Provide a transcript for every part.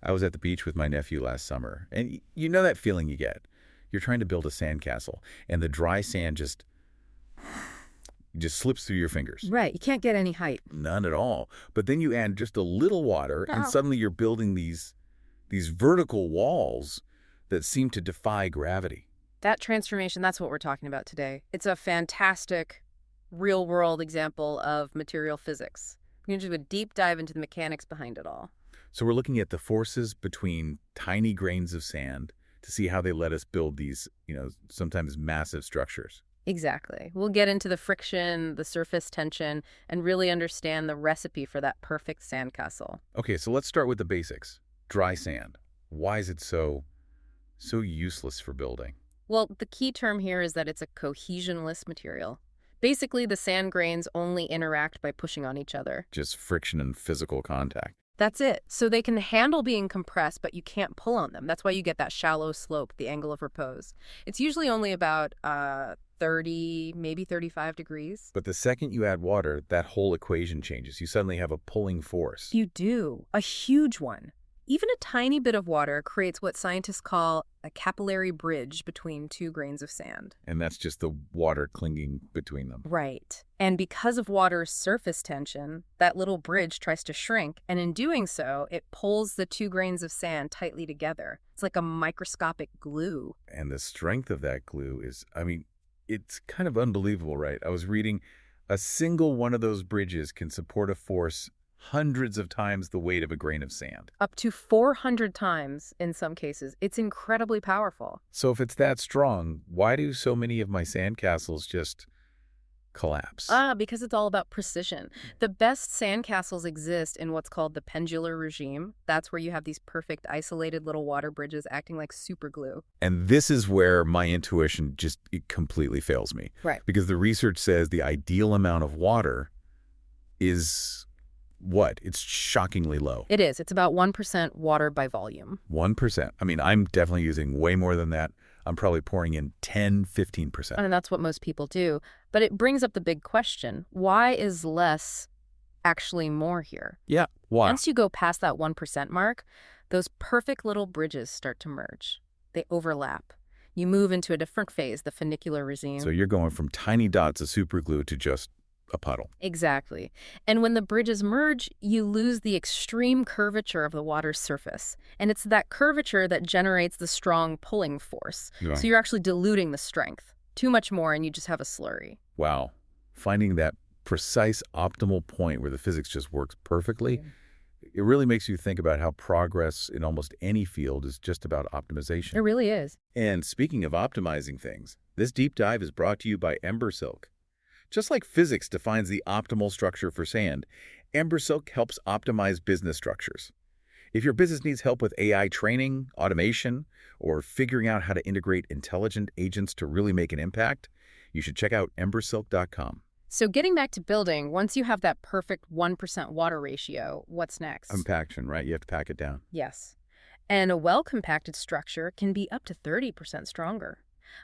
I was at the beach with my nephew last summer, and you know that feeling you get. You're trying to build a sandcastle, and the dry sand just slips through your fingers. Right. You can't get any height. None at all. But then you add just a little water, and Oh. suddenly you're building these vertical walls that seem to defy gravity. That transformation, that's what we're talking about today. It's a fantastic real-world example of material physics. We're going to do a deep dive into the mechanics behind it all. So we're looking at the forces between tiny grains of sand to see how they let us build these, sometimes massive structures. Exactly. We'll get into the friction, the surface tension, and really understand the recipe for that perfect sandcastle. Okay, so let's start with the basics. Dry sand. Why is it so useless for building? Well, the key term here is that it's a cohesionless material. Basically, the sand grains only interact by pushing on each other. Just friction and physical contact. That's it. So they can handle being compressed, but you can't pull on them. That's why you get that shallow slope, the angle of repose. It's usually only about 30, maybe 35 degrees. But the second you add water, that whole equation changes. You suddenly have a pulling force. You do. A huge one. Even a tiny bit of water creates what scientists call a capillary bridge between two grains of sand. And that's just the water clinging between them. Right. And because of water's surface tension, that little bridge tries to shrink, and in doing so, it pulls the two grains of sand tightly together. It's like a microscopic glue. And the strength of that glue is, it's kind of unbelievable, right? I was reading a single one of those bridges can support a force hundreds of times the weight of a grain of sand. Up to 400 times in some cases. It's incredibly powerful. So if it's that strong, why do so many of my sandcastles just collapse? Because it's all about precision. The best sandcastles exist in what's called the pendular regime. That's where you have these perfect isolated little water bridges acting like super glue. And this is where my intuition it completely fails me. Right. Because the research says the ideal amount of water is what? It's shockingly low. It is. It's about 1% water by volume. 1%. I'm definitely using way more than that. I'm probably pouring in 10, 15%. And that's what most people do. But it brings up the big question. Why is less actually more here? Yeah, why? Once you go past that 1% mark, those perfect little bridges start to merge. They overlap. You move into a different phase, the funicular regime. So you're going from tiny dots of superglue to just a puddle. Exactly. And when the bridges merge, you lose the extreme curvature of the water's surface. And it's that curvature that generates the strong pulling force. Yeah. So you're actually diluting the strength. Too much more and you just have a slurry. Wow. Finding that precise optimal point where the physics just works perfectly, it really makes you think about how progress in almost any field is just about optimization. It really is. And speaking of optimizing things, this deep dive is brought to you by Silk. Just like physics defines the optimal structure for sand, Silk helps optimize business structures. If your business needs help with AI training, automation, or figuring out how to integrate intelligent agents to really make an impact, you should check out embersilk.com. So getting back to building, once you have that perfect 1% water ratio, what's next? Compaction, right? You have to pack it down. Yes. And a well-compacted structure can be up to 30% stronger.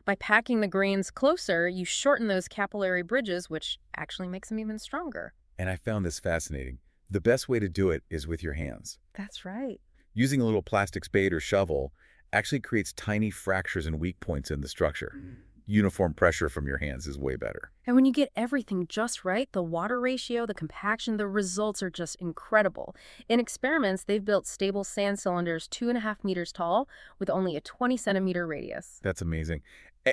By packing the grains closer, you shorten those capillary bridges, which actually makes them even stronger. And I found this fascinating. The best way to do it is with your hands. That's right. Using a little plastic spade or shovel actually creates tiny fractures and weak points in the structure. Uniform pressure from your hands is way better. And when you get everything just right, the water ratio, the compaction, the results are just incredible. In experiments, they've built stable sand cylinders 2.5 meters tall with only a 20-centimeter radius. That's amazing.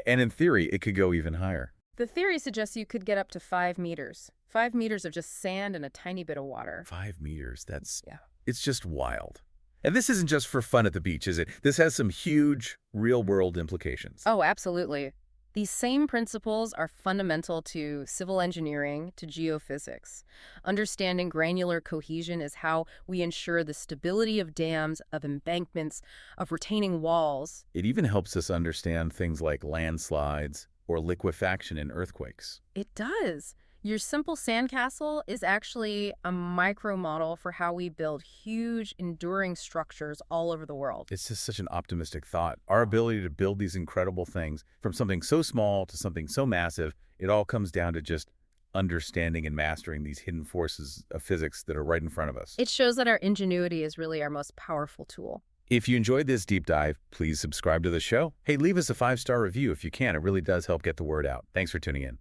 And in theory, it could go even higher. The theory suggests you could get up to 5 meters. 5 meters of just sand and a tiny bit of water. 5 meters, Yeah. It's just wild. And this isn't just for fun at the beach, is it? This has some huge real-world implications. Oh, absolutely. These same principles are fundamental to civil engineering, to geophysics. Understanding granular cohesion is how we ensure the stability of dams, of embankments, of retaining walls. It even helps us understand things like landslides or liquefaction in earthquakes. It does. Your simple sandcastle is actually a micro model for how we build huge, enduring structures all over the world. It's just such an optimistic thought. Our ability to build these incredible things from something so small to something so massive, it all comes down to just understanding and mastering these hidden forces of physics that are right in front of us. It shows that our ingenuity is really our most powerful tool. If you enjoyed this deep dive, please subscribe to the show. Hey, leave us a 5-star review if you can. It really does help get the word out. Thanks for tuning in.